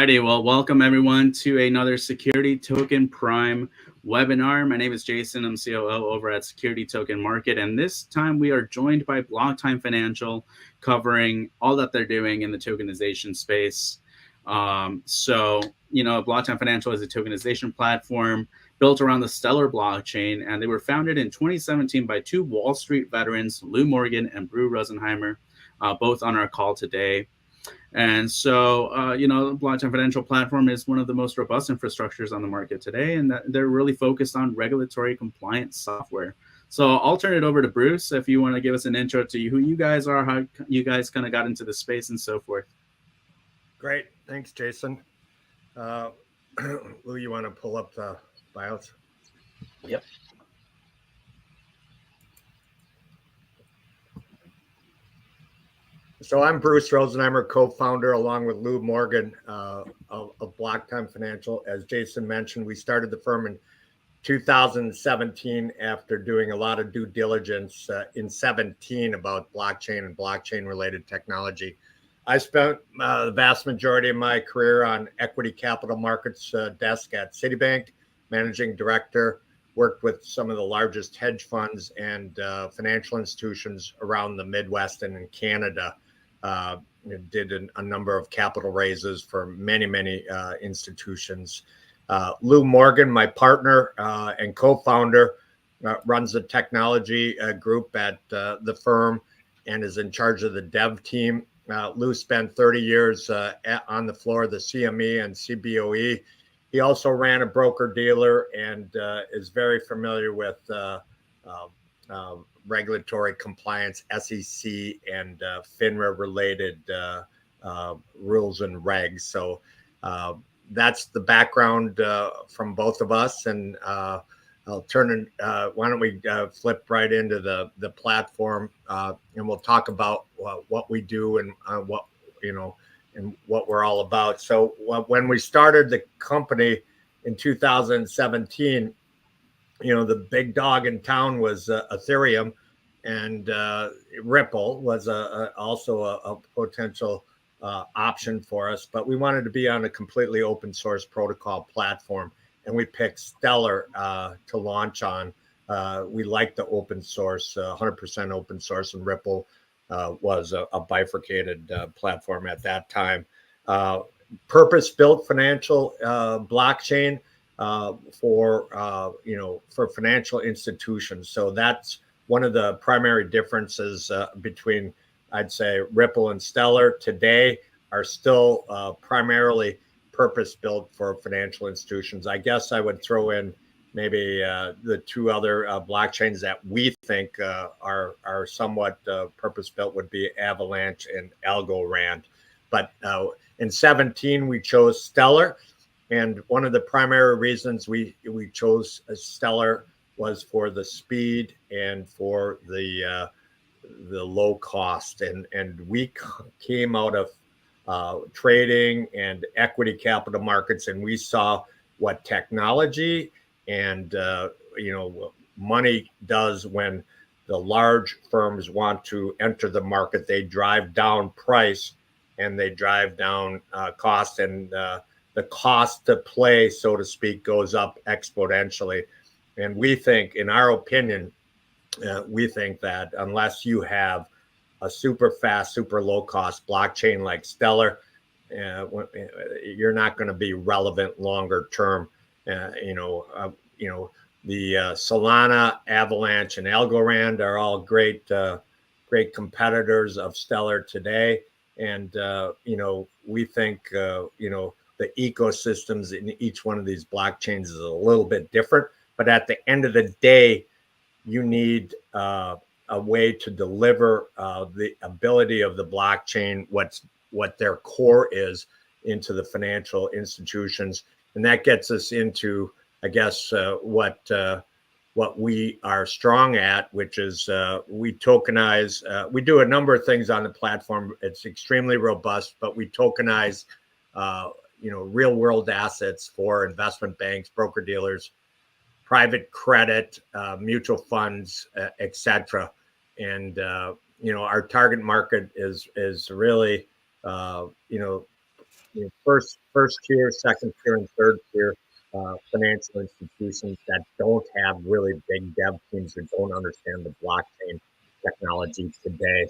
righty. Well, welcome everyone to another Security Token Prime webinar. My name is Jason. I'm COO over at Security Token Market. And this time we are joined by Blocktime Financial, covering all that they're doing in the tokenization space. Blocktime Financial is a tokenization platform built around the Stellar blockchain, and they were founded in 2017 by two Wall Street veterans, Lou Morgan and Brew Rosenheimer, both on our call today. And so, the Blocktime Financial platform is one of the most robust infrastructures on the market today, and they're really focused on regulatory compliance software. So I'll turn it over to Bruce if you want to give us an intro to who you guys are, how you guys kind of got into the space and so forth. Great. Thanks, Jason. Lou, you want to pull up the bios? Yep. So I'm Bruce Rosenheimer, co-founder, along with Lou Morgan of Blocktime Financial. As Jason mentioned, we started the firm in 2017 after doing a lot of due diligence in 17 about blockchain and blockchain-related technology. I spent the vast majority of my career on equity capital markets desk at Citibank, managing director, worked with some of the largest hedge funds and financial institutions around the Midwest and in Canada. Did a number of capital raises for many institutions. Lou Morgan, my partner and co-founder, runs the technology group at the firm and is in charge of the dev team. Lou spent 30 years on the floor of the CME and CBOE. He also ran a broker-dealer and is very familiar with regulatory compliance, SEC and FINRA-related rules and regs. So that's the background from both of us. And I'll turn why don't we flip right into the platform, and we'll talk about what we do and and what we're all about. So when we started the company in 2017, the big dog in town was Ethereum, and Ripple was also a potential option for us. But we wanted to be on a completely open source protocol platform, and we picked Stellar to launch on. We like the open source, 100% open source, and Ripple was a bifurcated platform at that time. Purpose-built financial blockchain for financial institutions. So that's one of the primary differences between, I'd say, Ripple and Stellar today are still primarily purpose-built for financial institutions. I guess I would throw in maybe the two other blockchains that we think are somewhat purpose-built would be Avalanche and Algorand. But in 17, we chose Stellar. And one of the primary reasons we chose Stellar was for the speed and for the low cost. And we came out of trading and equity capital markets, and we saw what technology and money does when the large firms want to enter the market. They drive down price and they drive down cost, and the cost to play, so to speak, goes up exponentially. And we think, in our opinion, we think that unless you have a super fast, super low cost blockchain like Stellar, you're not going to be relevant longer term. The Solana, Avalanche, and Algorand are all great competitors of Stellar today. And, we think, the ecosystems in each one of these blockchains is a little bit different. But at the end of the day, you need a way to deliver the ability of the blockchain, what their core is, into the financial institutions. And that gets us into, I guess, what we are strong at, which is we tokenize. We do a number of things on the platform. It's extremely robust, but we tokenize real world assets for investment banks, broker dealers, private credit, mutual funds, etc. And our target market is really first tier, second tier, and third tier financial institutions that don't have really big dev teams or don't understand the blockchain technology today.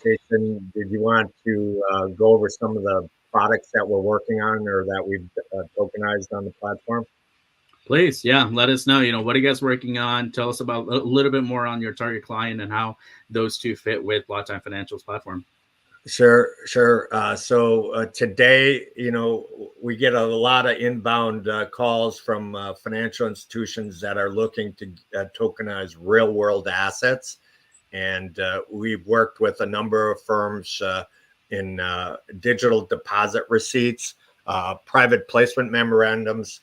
Jason, did you want to go over some of the products that we're working on or that we've tokenized on the platform? Please, yeah, let us know. What are you guys working on? Tell us about a little bit more on your target client and how those two fit with Blockchain Financials platform. Sure. So today, we get a lot of inbound calls from financial institutions that are looking to tokenize real world assets. And we've worked with a number of firms in digital deposit receipts, private placement memorandums,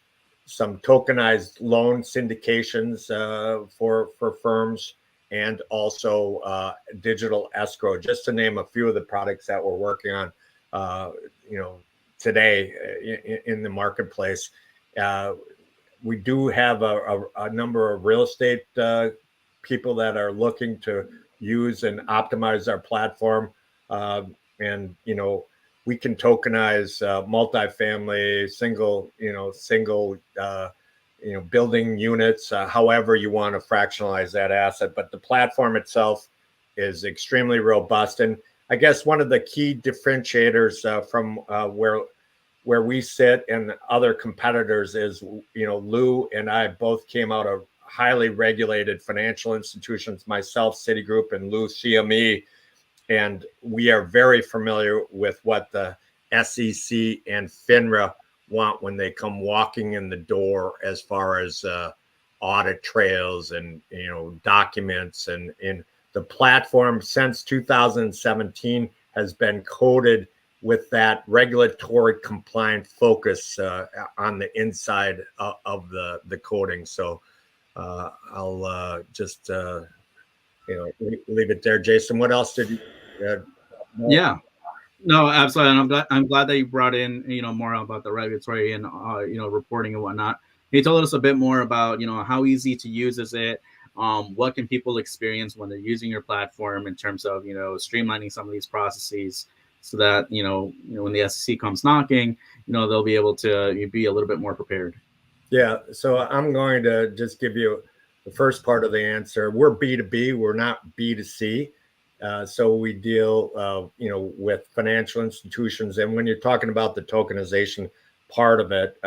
some tokenized loan syndications for firms, and also digital escrow, just to name a few of the products that we're working on, today in the marketplace. We do have a number of real estate people that are looking to use and optimize our platform. And, we can tokenize multifamily, single building units, however you want to fractionalize that asset. But the platform itself is extremely robust. And I guess one of the key differentiators from where we sit and other competitors is, Lou and I both came out of highly regulated financial institutions, myself, Citigroup, and Lou, CME. And we are very familiar with what the SEC and FINRA want when they come walking in the door, as far as audit trails and documents. And in the platform since 2017 has been coded with that regulatory compliant focus on the inside of the coding. So I'll just leave it there. Jason, what else did you? Yeah. No, absolutely. And I'm glad that you brought in, more about the regulatory and, reporting and whatnot. He told us a bit more about, how easy to use is it? What can people experience when they're using your platform in terms of, streamlining some of these processes so that, when the SEC comes knocking, they'll be able to be a little bit more prepared. Yeah. So I'm going to just give you the first part of the answer. We're B2B. We're not B2C. So we deal, with financial institutions. And when you're talking about the tokenization part of it,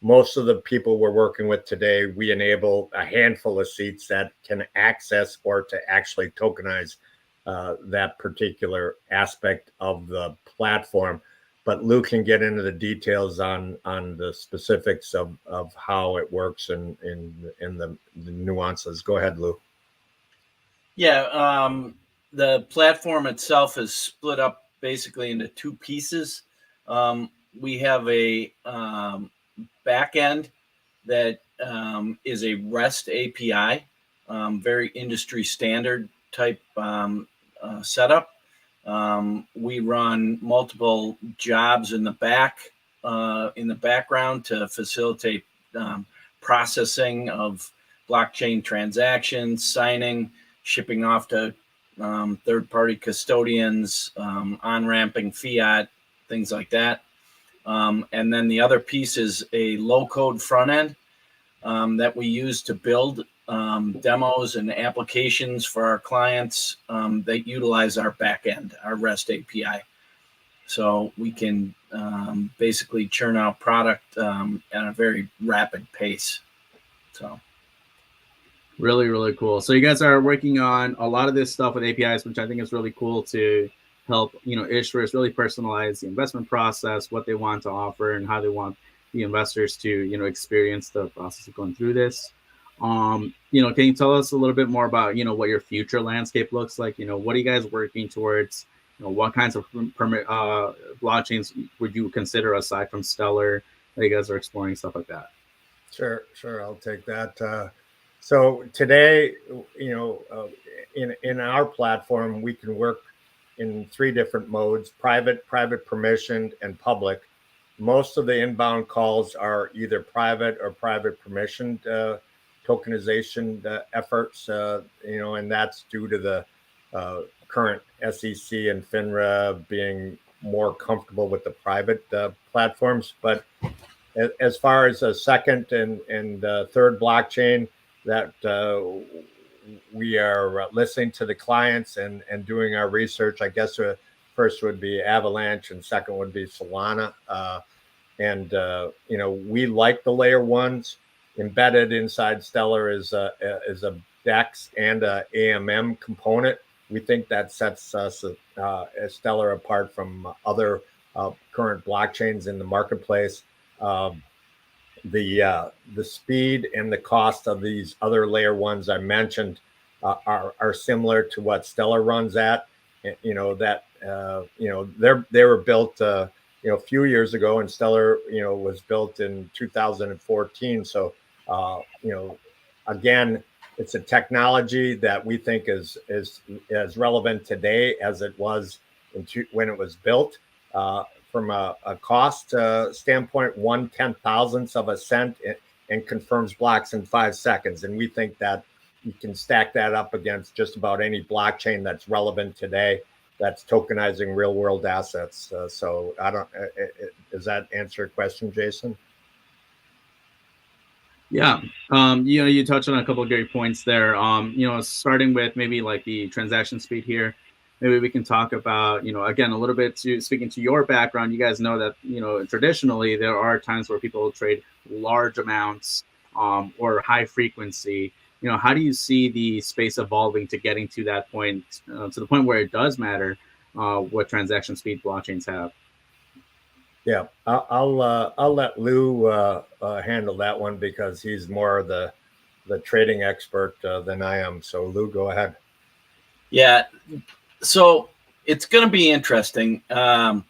most of the people we're working with today, we enable a handful of seats that can access or to actually tokenize that particular aspect of the platform. But Lou can get into the details on the specifics of how it works and in the nuances. Go ahead, Lou. Yeah, the platform itself is split up basically into two pieces. We have a back end that is a REST API, very industry standard type setup. We run multiple jobs in the background to facilitate processing of blockchain transactions, signing, shipping off to third-party custodians, on-ramping fiat, things like that. And then the other piece is a low-code front end that we use to build demos and applications for our clients that utilize our backend, our REST API. So we can basically churn out product at a very rapid pace. So. Really, really cool. So you guys are working on a lot of this stuff with APIs, which I think is really cool to help, issuers really personalize the investment process, what they want to offer, and how they want the investors to, experience the process of going through this. Can you tell us a little bit more about, what your future landscape looks like? What are you guys working towards? What kinds of blockchains would you consider aside from Stellar that you guys are exploring, stuff like that? Sure. I'll take that. So today, in our platform, we can work in three different modes: private, permissioned, and public. Most of the inbound calls are either private or private permissioned tokenization efforts, and that's due to the current SEC and FINRA being more comfortable with the private platforms. But as far as a second and third blockchain that we are listening to the clients and doing our research, I guess first would be Avalanche and second would be Solana. We like the layer ones. Embedded inside Stellar is a DEX and a AMM component. We think that sets us Stellar apart from other current blockchains in the marketplace. The speed and the cost of these other layer ones I mentioned are similar to what Stellar runs at. They were built a few years ago, and Stellar was built in 2014. So again, it's a technology that we think is as relevant today as it was when it was built. From a cost standpoint, 1/10,000th of a cent and confirms blocks in 5 seconds. And we think that you can stack that up against just about any blockchain that's relevant today that's tokenizing real world assets. So I don't, does that answer your question, Jason? Yeah. You touched on a couple of great points there. Starting with maybe like the transaction speed here, maybe we can talk about, again, a little bit speaking to your background. You guys know that, traditionally there are times where people trade large amounts or high frequency. How do you see the space evolving to getting to that point, to the point where it does matter what transaction speed blockchains have? Yeah, I'll let Lou handle that one because he's more the trading expert than I am. So Lou, go ahead. Yeah, so it's going to be interesting. Blockchain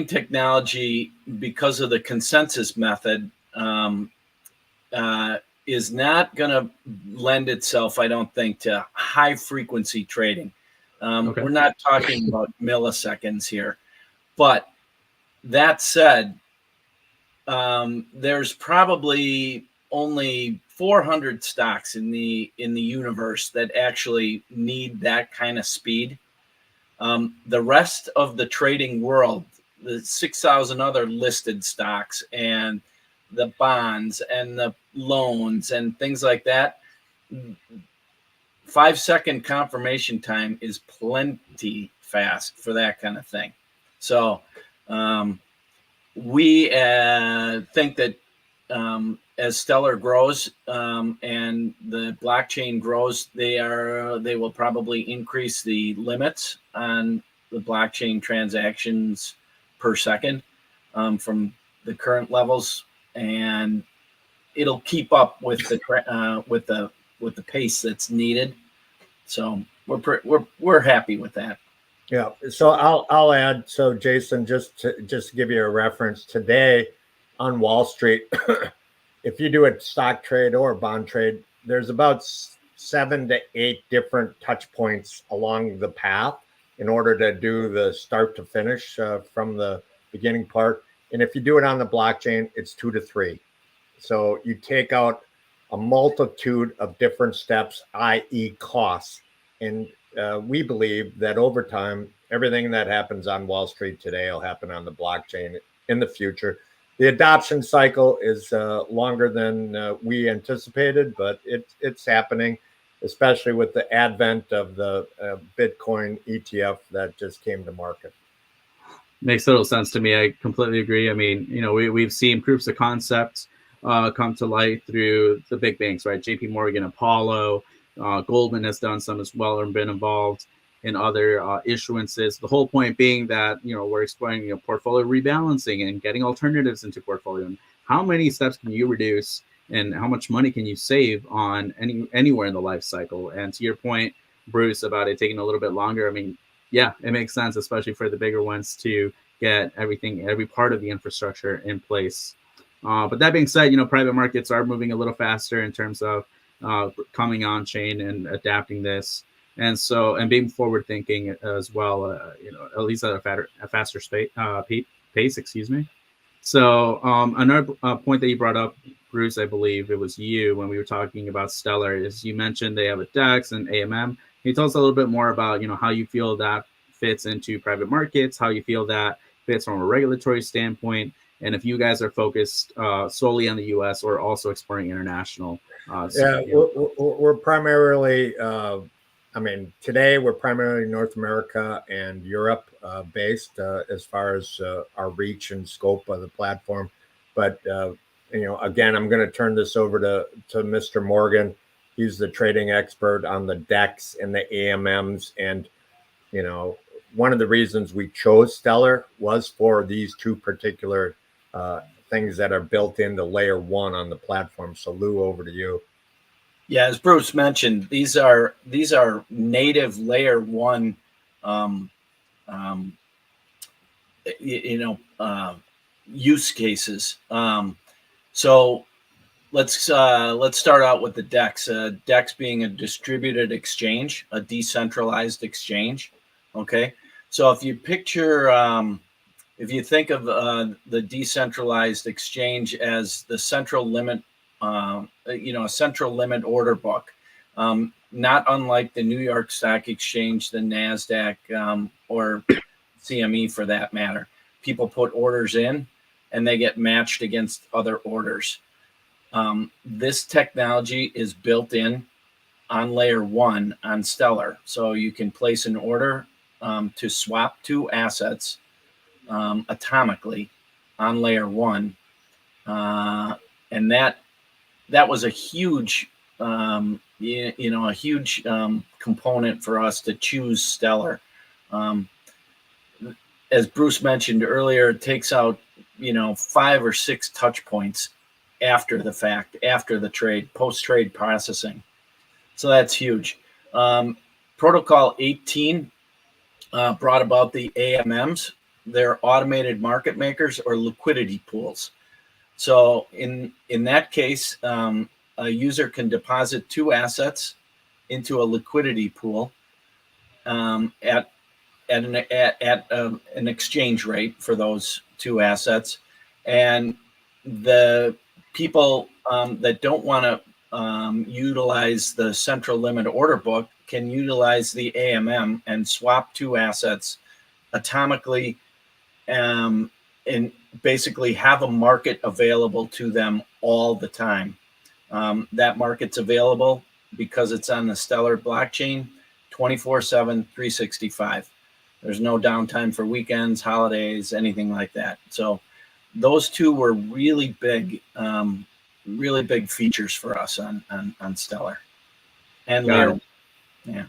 technology, because of the consensus method, is not going to lend itself, I don't think, to high frequency trading. Okay. We're not talking about milliseconds here, but that said, there's probably only 400 stocks in the universe that actually need that kind of speed. The rest of the trading world, the 6,000 other listed stocks and the bonds and the loans and things like that, 5-second confirmation time is plenty fast for that kind of thing. So we think that as Stellar grows and the blockchain grows, they will probably increase the limits on the blockchain transactions per second from the current levels, and it'll keep up with the pace that's needed. So we're happy with that. Yeah, so I'll add. So Jason, just to give you a reference, today on Wall Street, if you do a stock trade or a bond trade, there's about 7 to 8 different touch points along the path in order to do the start to finish from the beginning part. And if you do it on the blockchain, it's 2 to 3. So you take out a multitude of different steps, i.e. costs. And we believe that over time, everything that happens on Wall Street today will happen on the blockchain in the future. The adoption cycle is longer than we anticipated, but it's happening, especially with the advent of the Bitcoin ETF that just came to market. Makes total sense to me. I completely agree. I mean, we've seen proofs of concept come to light through the big banks, right? JP Morgan, Apollo, Goldman has done some as well and been involved in other issuances. The whole point being that, we're exploring portfolio rebalancing and getting alternatives into portfolio. And how many steps can you reduce and how much money can you save on anywhere in the life cycle? And to your point, Bruce, about it taking a little bit longer, I mean, yeah, it makes sense, especially for the bigger ones, to get every part of the infrastructure in place. But that being said, private markets are moving a little faster in terms of coming on chain and adapting this, and being forward thinking as well. At least at a faster pace. Excuse me. So another point that you brought up, Bruce, I believe it was you when we were talking about Stellar, is you mentioned they have a DEX and AMM. Can you tell us a little bit more about how you feel that fits into private markets, how you feel that fits from a regulatory standpoint, and if you guys are focused solely on the U.S. or also exploring international. Yeah, we're primarily, I mean, today we're primarily North America and Europe based as far as our reach and scope of the platform. But, again, I'm going to turn this over to Mr. Morgan. He's the trading expert on the DEX and the AMMs. And, one of the reasons we chose Stellar was for these two particular things that are built into layer one on the platform. So Lou, over to you. Yeah, as Bruce mentioned, these are native layer one, use cases. So let's start out with the DEX. DEX being a distributed exchange, a decentralized exchange. Okay, so if you picture, if you think of the decentralized exchange as the central limit, a central limit order book, not unlike the New York Stock Exchange, the NASDAQ, or CME for that matter. People put orders in and they get matched against other orders. This technology is built in on layer one on Stellar. So you can place an order to swap two assets atomically on layer one. And that was a huge, a huge component for us to choose Stellar. As Bruce mentioned earlier, it takes out, 5 or 6 touch points after the fact, after the trade, post-trade processing. So that's huge. Protocol 18 brought about the AMMs. They're automated market makers or liquidity pools. So in that case, a user can deposit 2 assets into a liquidity pool at an exchange rate for those 2 assets, and the people that don't want to utilize the central limit order book can utilize the AMM and swap 2 assets atomically, and basically have a market available to them all the time. That market's available because it's on the Stellar blockchain 24/7, 365. There's no downtime for weekends, holidays, anything like that. So those 2 were really big features for us on Stellar and layer. Yeah.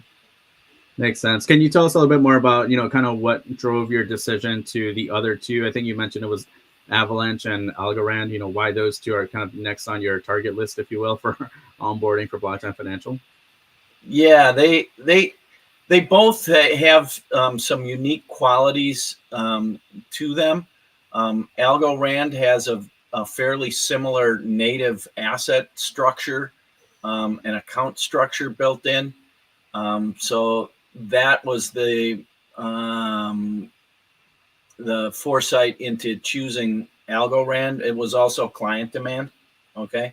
Makes sense. Can you tell us a little bit more about, kind of what drove your decision to the other 2? I think you mentioned it was Avalanche and Algorand, why those 2 are kind of next on your target list, if you will, for onboarding for Blockchain Financial. Yeah, they both have some unique qualities to them. Algorand has a fairly similar native asset structure and account structure built in. So that was the foresight into choosing Algorand. It was also client demand. Okay.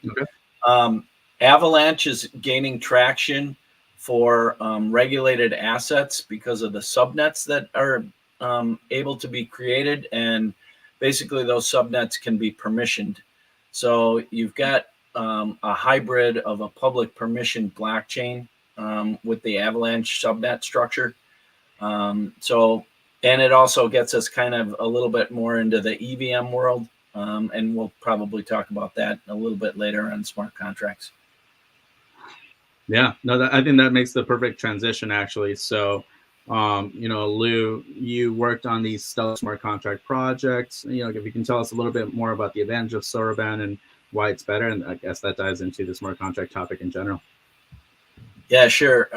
Avalanche is gaining traction for regulated assets because of the subnets that are able to be created, and basically those subnets can be permissioned. So you've got a hybrid of a public permission blockchain with the Avalanche subnet structure. And it also gets us kind of a little bit more into the EVM world, and we'll probably talk about that a little bit later on smart contracts. Yeah, no, I think that makes the perfect transition, actually. So, Lou, you worked on these Stellar smart contract projects. If you can tell us a little bit more about the advantage of Soroban and why it's better, and I guess that dives into the smart contract topic in general. Yeah, sure.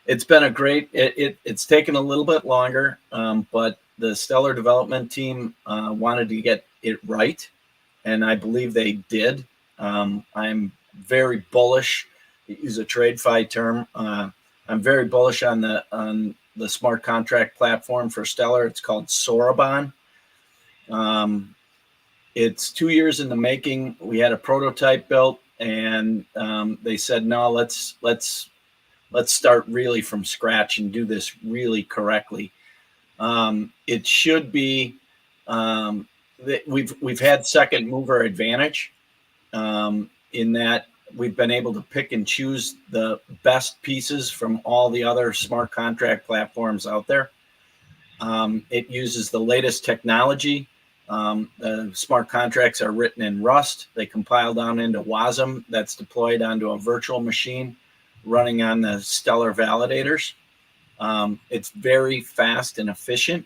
It's been a great. It's taken a little bit longer, but the Stellar development team wanted to get it right, and I believe they did. I'm very bullish. Use a TradeFi term. I'm very bullish on the smart contract platform for Stellar. It's called Soroban. It's 2 years in the making. We had a prototype built, and they said, no, let's start really from scratch and do this really correctly. It should be we've had second mover advantage in that we've been able to pick and choose the best pieces from all the other smart contract platforms out there. It uses the latest technology. The smart contracts are written in Rust. They compile down into WASM that's deployed onto a virtual machine running on the Stellar validators. It's very fast and efficient.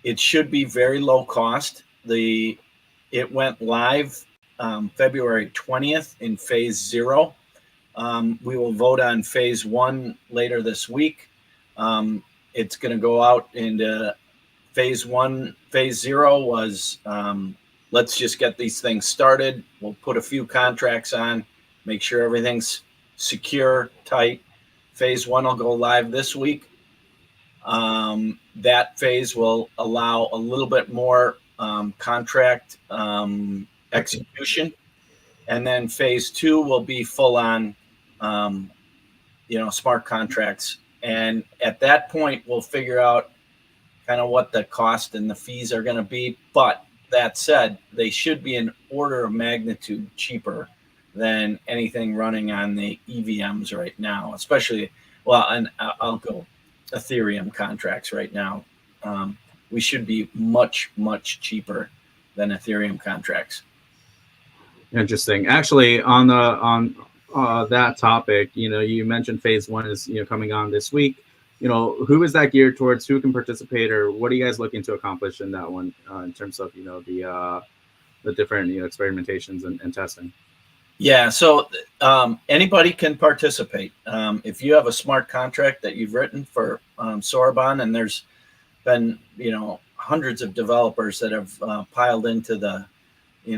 It should be very low cost. It went live February 20th in phase 0. We will vote on phase 1 later this week. It's going to go out into phase 1. Phase 0 was let's just get these things started. We'll put a few contracts on, make sure everything's secure, tight. Phase 1 will go live this week. That phase will allow a little bit more contract execution. And then phase 2 will be full on, smart contracts. And at that point, we'll figure out kind of what the cost and the fees are going to be. But that said, they should be an order of magnitude cheaper than anything running on the EVMs right now, especially, and I'll go Ethereum contracts right now. We should be much, much cheaper than Ethereum contracts. Interesting. Actually, on that topic, you mentioned phase 1 is coming on this week. Who is that geared towards? Who can participate, or what are you guys looking to accomplish in that one in terms of the different experimentations and testing? Yeah, so anybody can participate. If you have a smart contract that you've written for Sorbonne, and there's been hundreds of developers that have piled into the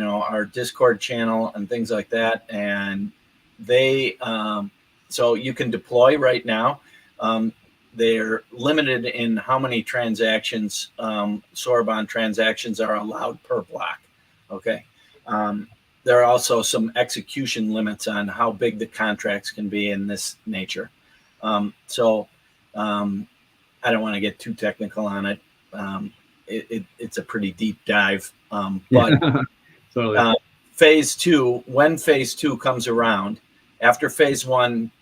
our Discord channel and things like that, and they so you can deploy right now. They're limited in how many transactions, Sorbonne transactions, are allowed per block. Okay. There are also some execution limits on how big the contracts can be in this nature. So I don't want to get too technical on it. It's a pretty deep dive. But totally. Phase 2, when phase 2 comes around, after phase 1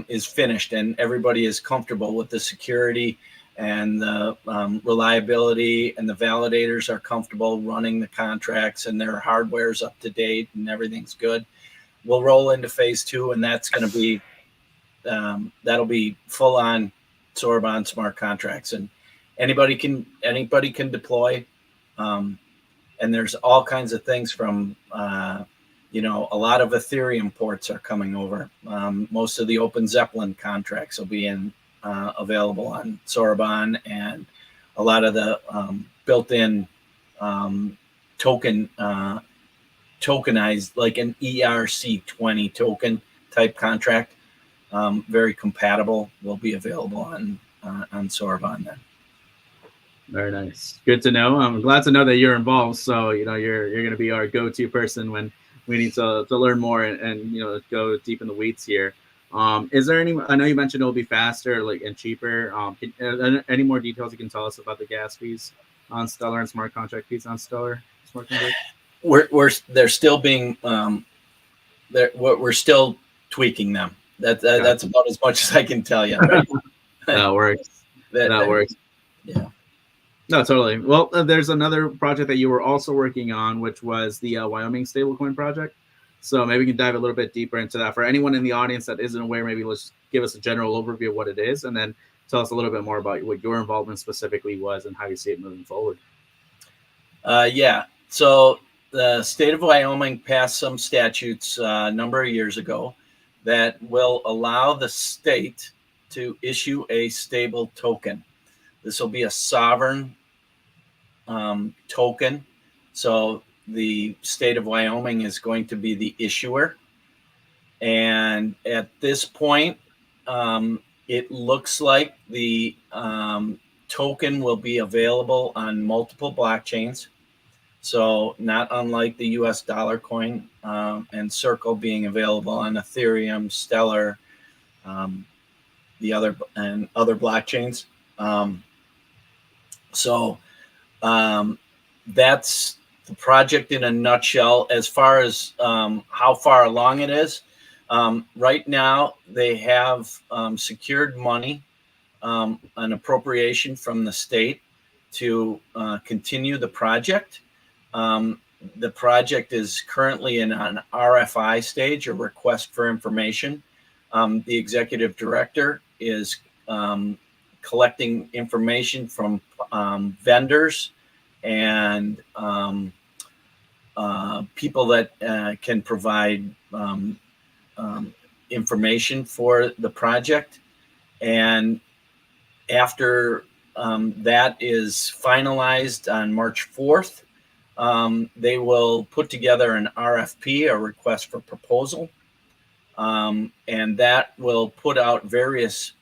is finished and everybody is comfortable with the security and the reliability, and the validators are comfortable running the contracts and their hardware's up to date and everything's good, we'll roll into phase 2, and that's going to be that'll be full on Sorbonne smart contracts, and anybody can deploy. And there's all kinds of things from a lot of Ethereum ports are coming over. Most of the Open Zeppelin contracts will be available on Sorbonne, and a lot of the built-in tokenized, like an ERC20 token type contract, very compatible, will be available on Sorbonne then. Very nice. Good to know. I'm glad to know that you're involved. So you're going to be our go-to person when we need to learn more and go deep in the weeds here. Is there any? I know you mentioned it'll be faster, and cheaper. Any more details you can tell us about the gas fees on Stellar and smart contract fees on Stellar smart contract? They're still being we're still tweaking them. That's about as much as I can tell you. Right? That works. That works. Yeah. No, totally. Well, there's another project that you were also working on, which was the Wyoming stablecoin project. So maybe we can dive a little bit deeper into that. For anyone in the audience that isn't aware, maybe let's give us a general overview of what it is, and then tell us a little bit more about what your involvement specifically was and how you see it moving forward. Yeah. So the state of Wyoming passed some statutes a number of years ago that will allow the state to issue a stable token. This will be a sovereign token. So the state of Wyoming is going to be the issuer. And at this point, it looks like the token will be available on multiple blockchains. So not unlike the US dollar coin and Circle being available on Ethereum, Stellar, the other blockchains. So that's the project in a nutshell. As far as how far along it is, right now they have secured money, an appropriation from the state to continue the project. The project is currently in an RFI stage, a request for information. The executive director is collecting information from vendors and people that can provide information for the project. And after that is finalized on March 4th, they will put together an RFP, a request for proposal, and that will put out various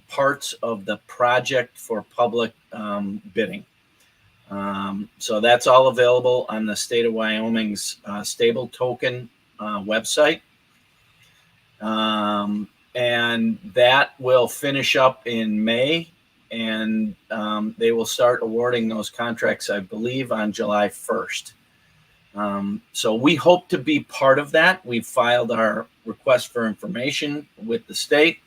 parts of the project for public bidding. So that's all available on the state of Wyoming's stable token website. And that will finish up in May, and they will start awarding those contracts, I believe, on July 1st. So we hope to be part of that. We've filed our request for information with the state.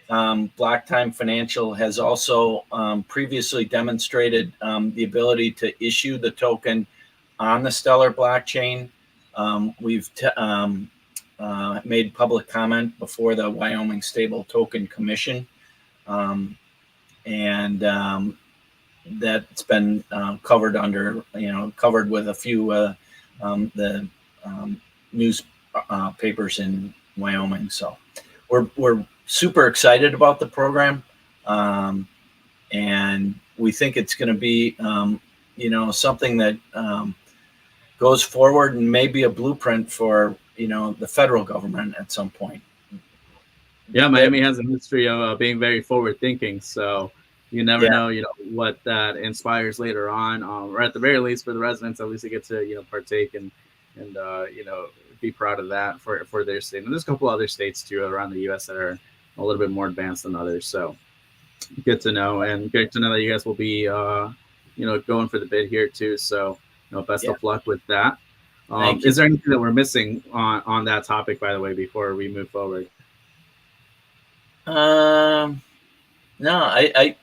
Block Time Financial has also previously demonstrated the ability to issue the token on the Stellar blockchain. We've made public comment before the Wyoming Stable Token Commission, and that's been covered under, covered with a few the news papers in Wyoming. So we're super excited about the program, and we think it's going to be something that goes forward and may be a blueprint for the federal government at some point. Yeah, Miami has a history of being very forward thinking, so you never know what that inspires later on, or at the very least for the residents, at least they get to partake and be proud of that for their state. And there's a couple other states too around the U.S. that are a little bit more advanced than others. So good to know, and great to know that you guys will be going for the bid here too. So best of luck with that. Is there anything that we're missing on that topic, by the way, before we move forward? No,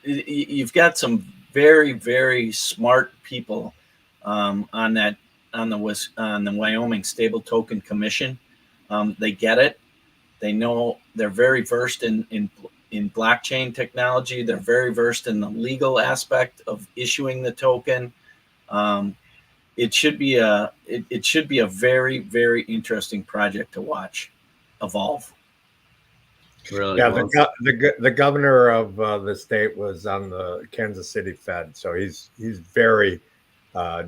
you've got some very, very smart people on the Wyoming Stable Token Commission. They get it. They know. They're very versed in blockchain technology. They're very versed in the legal aspect of issuing the token. It should be a very, very interesting project to watch evolve. Really? Yeah, the governor of the state was on the Kansas City Fed, so he's very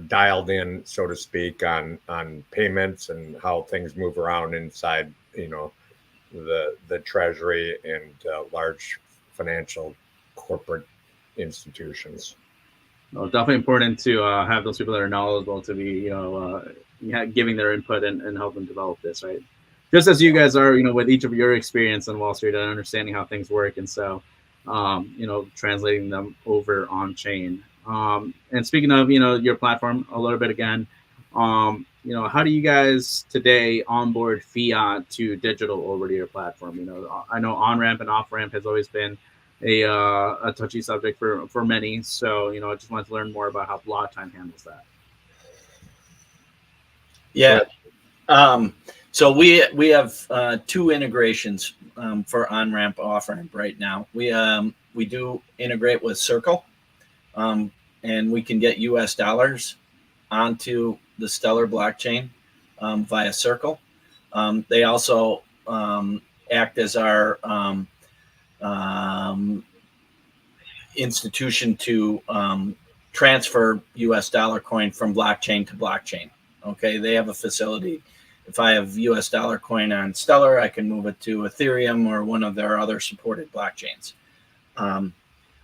dialed in, so to speak, on payments and how things move around inside, the Treasury and large financial corporate institutions. Well, definitely important to have those people that are knowledgeable to be, giving their input and helping develop this, right? Just as you guys are, with each of your experience on Wall Street and understanding how things work, and so, translating them over on chain. And speaking of, your platform a little bit again, how do you guys today onboard fiat to digital over to your platform? I know on-ramp and off-ramp has always been a touchy subject for many. So, I just wanted to learn more about how Block Time handles that. Yeah. So we have two integrations for on-ramp, off-ramp right now. We do integrate with Circle, and we can get US dollars onto the Stellar blockchain via Circle. They also act as our institution to transfer US dollar coin from blockchain to blockchain. Okay, they have a facility. If I have US dollar coin on Stellar, I can move it to Ethereum or one of their other supported blockchains.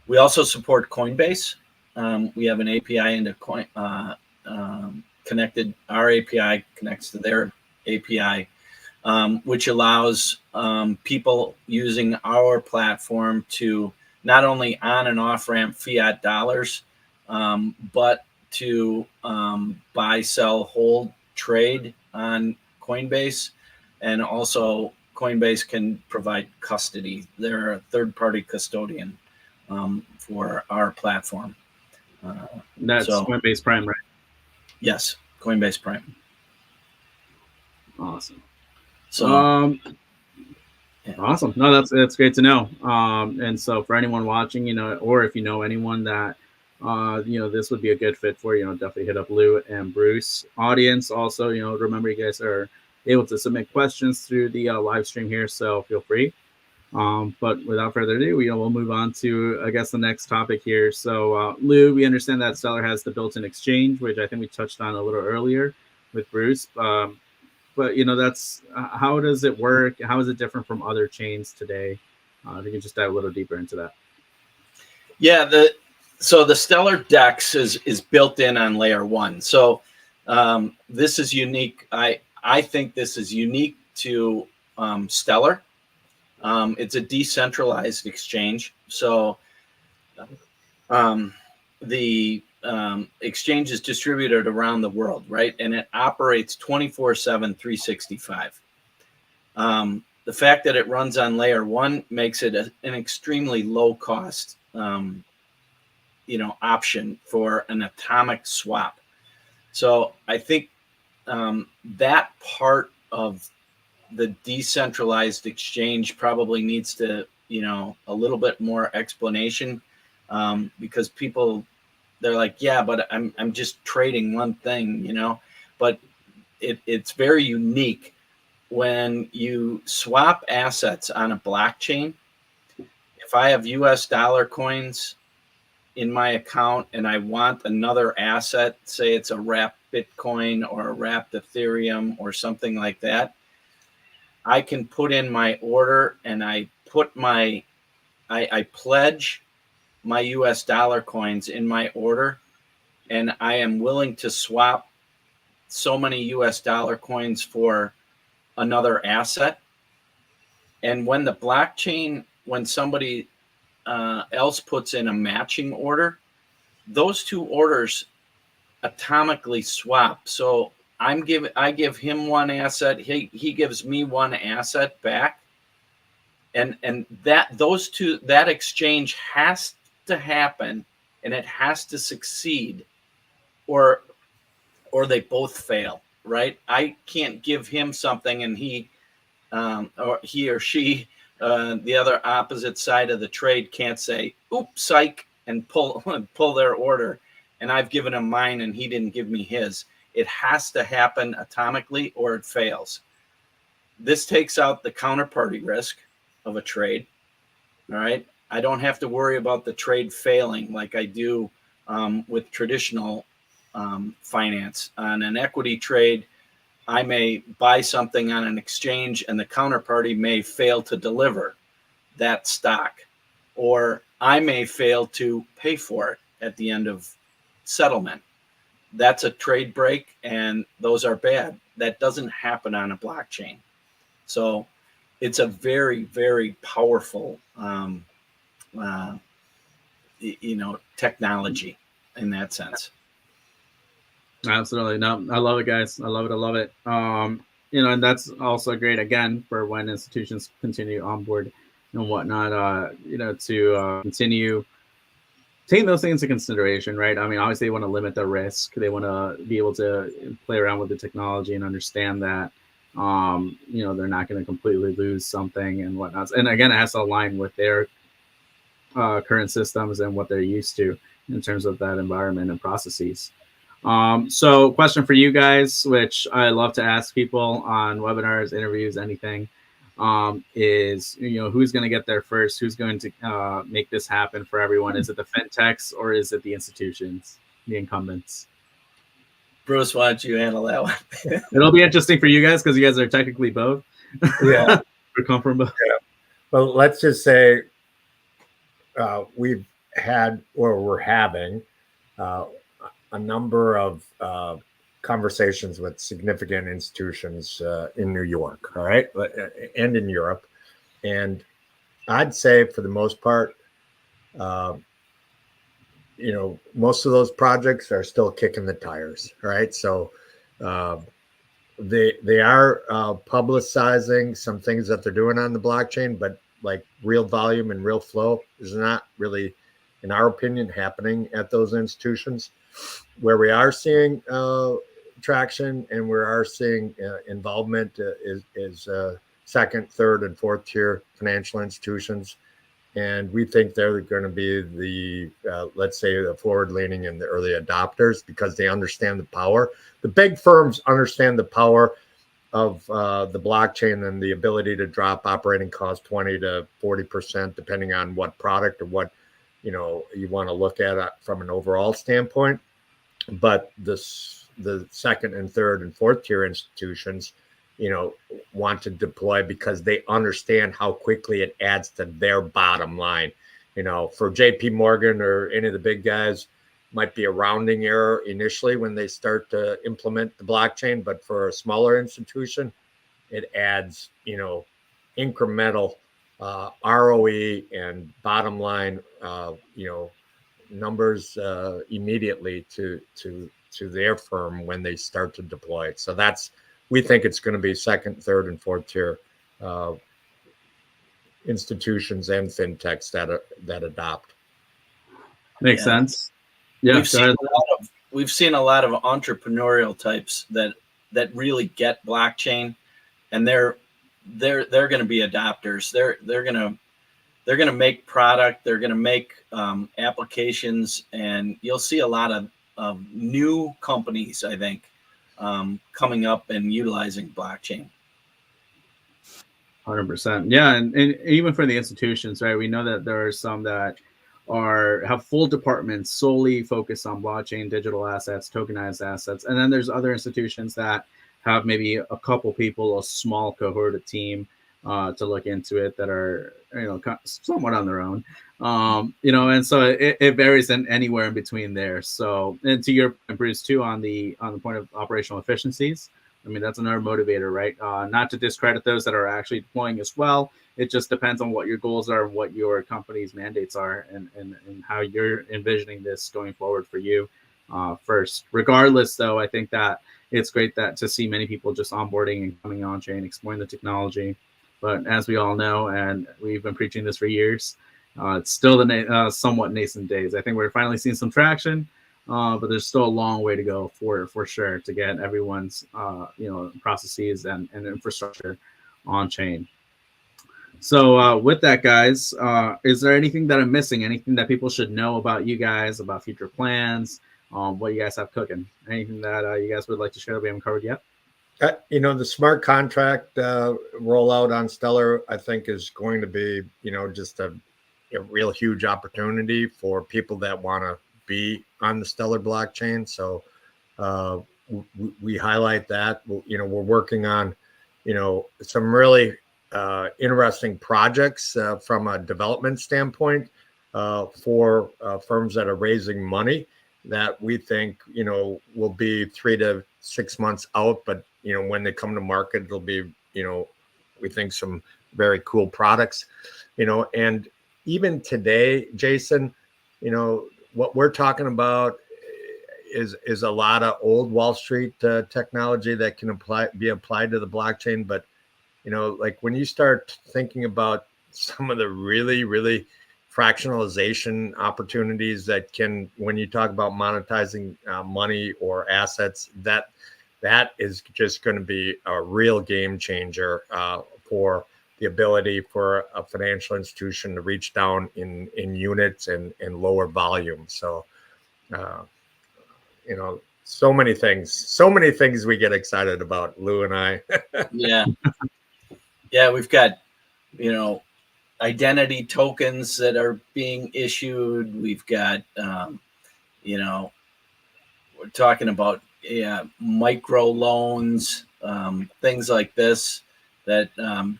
We also support Coinbase. We have an API into Coin connected. Our API connects to their API, which allows people using our platform to not only on and off ramp fiat dollars but to buy, sell, hold, trade on Coinbase. And also Coinbase can provide custody. They're a third-party custodian for our platform. That's Coinbase Prime, right? Yes, Coinbase Prime. Awesome. So, awesome. No, that's great to know. And so for anyone watching, or if you know anyone that, this would be a good fit for, definitely hit up Lou and Bruce. Audience also, remember you guys are able to submit questions through the live stream here, so feel free. But without further ado, we'll move on to, I guess, the next topic here. So, Lou, we understand that Stellar has the built-in exchange, which I think we touched on a little earlier with Bruce. But that's how does it work? How is it different from other chains today? If you could just dive a little deeper into that. Yeah, so the Stellar DEX is built in on layer 1. So this is unique. I think this is unique to Stellar. It's a decentralized exchange. So the exchange is distributed around the world, right? And it operates 24/7, 365. The fact that it runs on layer 1 makes it an extremely low cost, option for an atomic swap. So I think that part of the decentralized exchange probably needs to, a little bit more explanation, because people, they're like, yeah, but I'm just trading one thing, but it's very unique. When you swap assets on a blockchain, if I have US dollar coins in my account and I want another asset, say it's a wrapped Bitcoin or a wrapped Ethereum or something like that, I can put in my order and I pledge my US dollar coins in my order, and I am willing to swap so many US dollar coins for another asset. And when the blockchain, when somebody else puts in a matching order, those two orders atomically swap. So I give him one asset, he gives me one asset back, and that exchange has to happen, and it has to succeed, or they both fail, right? I can't give him something and he or she, the other opposite side of the trade, can't say, oops, psych, and pull their order, and I've given him mine and he didn't give me his. It has to happen atomically or it fails. This takes out the counterparty risk of a trade. All right. I don't have to worry about the trade failing like I do with traditional finance. On an equity trade, I may buy something on an exchange and the counterparty may fail to deliver that stock, or I may fail to pay for it at the end of settlement. That's a trade break, and those are bad. That doesn't happen on a blockchain. So it's a very, very powerful, technology in that sense. Absolutely. No, I love it, guys. I love it. And that's also great, again, for when institutions continue on board and whatnot, to continue taking those things into consideration, right? I mean, obviously they want to limit the risk. They want to be able to play around with the technology and understand that, they're not going to completely lose something and whatnot. And again, it has to align with their current systems and what they're used to in terms of that environment and processes. So question for you guys, which I love to ask people on webinars, interviews, anything, is, who's going to get there first? Who's going to make this happen for everyone? Is it the fintechs or is it the institutions, the incumbents? Bruce, why don't you handle that one? It'll be interesting for you guys because you guys are technically both. Yeah. Or come from both. Yeah. Well, let's just say we've had, or we're having, a number of conversations with significant institutions in New York, all right, and in Europe. And I'd say for the most part, most of those projects are still kicking the tires, right? So they are publicizing some things that they're doing on the blockchain, but like real volume and real flow is not really, in our opinion, happening at those institutions. Where we are seeing traction and we are seeing involvement is second, third, and fourth tier financial institutions. And we think they're going to be let's say, the forward leaning and the early adopters because they understand the power. The big firms understand the power of the blockchain and the ability to drop operating costs 20 to 40%, depending on what product or what you want to look at from an overall standpoint. But the second and third and fourth tier institutions, want to deploy because they understand how quickly it adds to their bottom line. For JP Morgan or any of the big guys, might be a rounding error initially when they start to implement the blockchain, but for a smaller institution, it adds, incremental ROE and bottom line, numbers immediately to their firm when they start to deploy it. So we think it's going to be second, third, and fourth tier institutions and fintechs that adopt. Makes sense. Yeah, we've seen a lot of entrepreneurial types that really get blockchain, and they're going to be adopters. They're going to make product. They're going to make applications, and you'll see a lot of new companies, I think, coming up and utilizing blockchain. 100%. Yeah, and even for the institutions, right? We know that there are some that have full departments solely focused on blockchain, digital assets, tokenized assets, and then there's other institutions that have maybe a couple people, a small cohort, a team to look into it that are somewhat on their own, and so it varies in anywhere in between there. So, and to your point, Bruce, too, on the point of operational efficiencies, I mean, that's another motivator, right? Not to discredit those that are actually deploying as well. It just depends on what your goals are, what your company's mandates are, and how you're envisioning this going forward for you first. Regardless, though, I think that it's great to see many people just onboarding and coming on chain, exploring the technology. But as we all know, and we've been preaching this for years, it's still the somewhat nascent days. I think we're finally seeing some traction, but there's still a long way to go for sure to get everyone's processes and infrastructure on chain. So with that, guys, is there anything that I'm missing? Anything that people should know about you guys, about future plans, what you guys have cooking? Anything that you guys would like to share that we haven't covered yet? The smart contract rollout on Stellar, I think, is going to be, just a real huge opportunity for people that want to be on the Stellar blockchain. So we highlight that. We're working on, some really interesting projects from a development standpoint for firms that are raising money that we think, will be 3 to 6 months out, but when they come to market, it'll be, we think some very cool products, and even today, Jason, what we're talking about is a lot of old Wall Street technology that can be applied to the blockchain. But, like when you start thinking about some of the really, really fractionalization opportunities that when you talk about monetizing money or assets, that is just going to be a real game changer for the ability for a financial institution to reach down in units and lower volume. So, so many things we get excited about, Lou and I. Yeah, we've got, identity tokens that are being issued. We've got, we're talking about micro loans, things like this that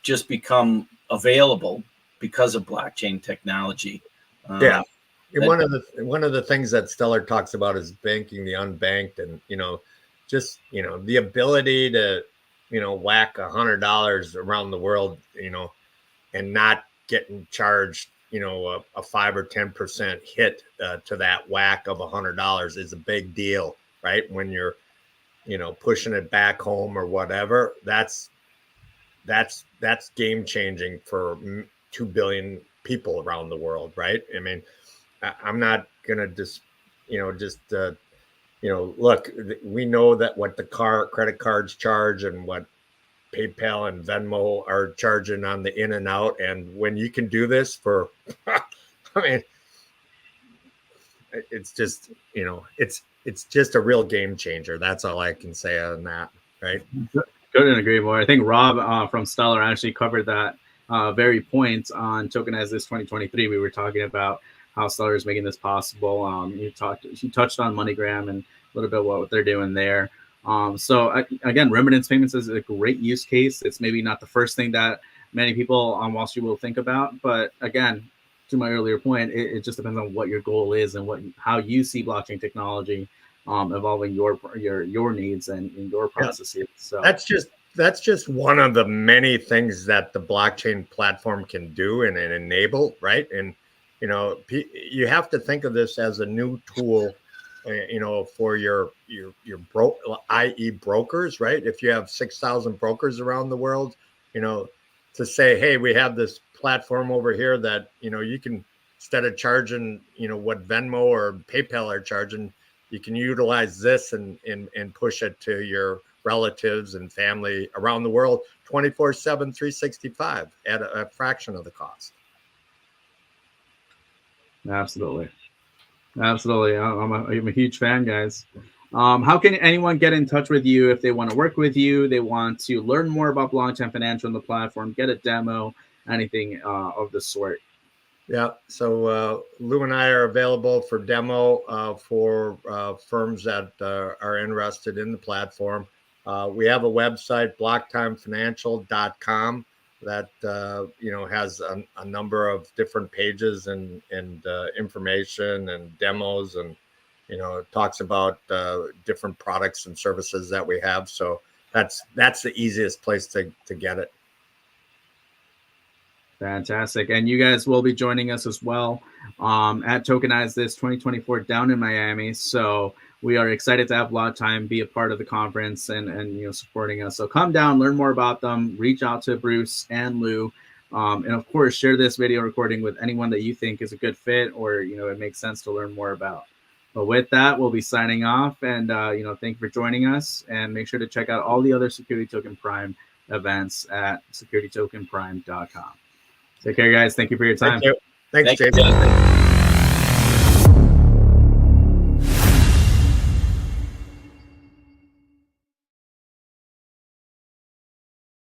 just become available because of blockchain technology. One of the things that Stellar talks about is banking the unbanked, and just the ability to whack $100 around the world, and not getting charged a 5 or 10% hit to that whack of $100 is a big deal, right? When you're, pushing it back home or whatever, that's game changing for 2 billion people around the world, right? I mean, I'm not gonna just, look, we know that what the credit cards charge and what PayPal and Venmo are charging on the in and out. And when you can do this for, I mean, it's just, it's just a real game changer. That's all I can say on that. Right. Couldn't agree more. I think Rob from Stellar actually covered that very point on Tokenize This 2023. We were talking about how Stellar is making this possible. He touched on MoneyGram and a little bit what they're doing there. So again, remittance payments is a great use case. It's maybe not the first thing that many people on Wall Street will think about, but again, to my earlier point, it just depends on what your goal is and how you see blockchain technology evolving your needs and your processes. Yeah. So that's just one of the many things that the blockchain platform can do and enable, right? And you have to think of this as a new tool, for your i.e. brokers, right? If you have 6,000 brokers around the world, to say, hey, we have this platform over here that, you can, instead of charging, what Venmo or PayPal are charging, you can utilize this and push it to your relatives and family around the world 24/7, 365 at a fraction of the cost. Absolutely. I'm a huge fan, guys. How can anyone get in touch with you if they want to work with you? They want to learn more about blockchain financial on the platform, get a demo, anything of the sort. Yeah. So Lou and I are available for demo for firms that are interested in the platform. We have a website, blocktimefinancial.com, that has a number of different pages and information and demos, and talks about different products and services that we have. So that's the easiest place to get it. Fantastic. And you guys will be joining us as well at Tokenize This 2024 down in Miami. So we are excited to have Block-Time be a part of the conference and supporting us. So come down, learn more about them, reach out to Bruce and Lou. And of course, share this video recording with anyone that you think is a good fit or, it makes sense to learn more about. But with that, we'll be signing off, and, thank you for joining us, and make sure to check out all the other Security Token Prime events at securitytokenprime.com. Take care, guys. Thank you for your time. Thank you. Thanks, Jason.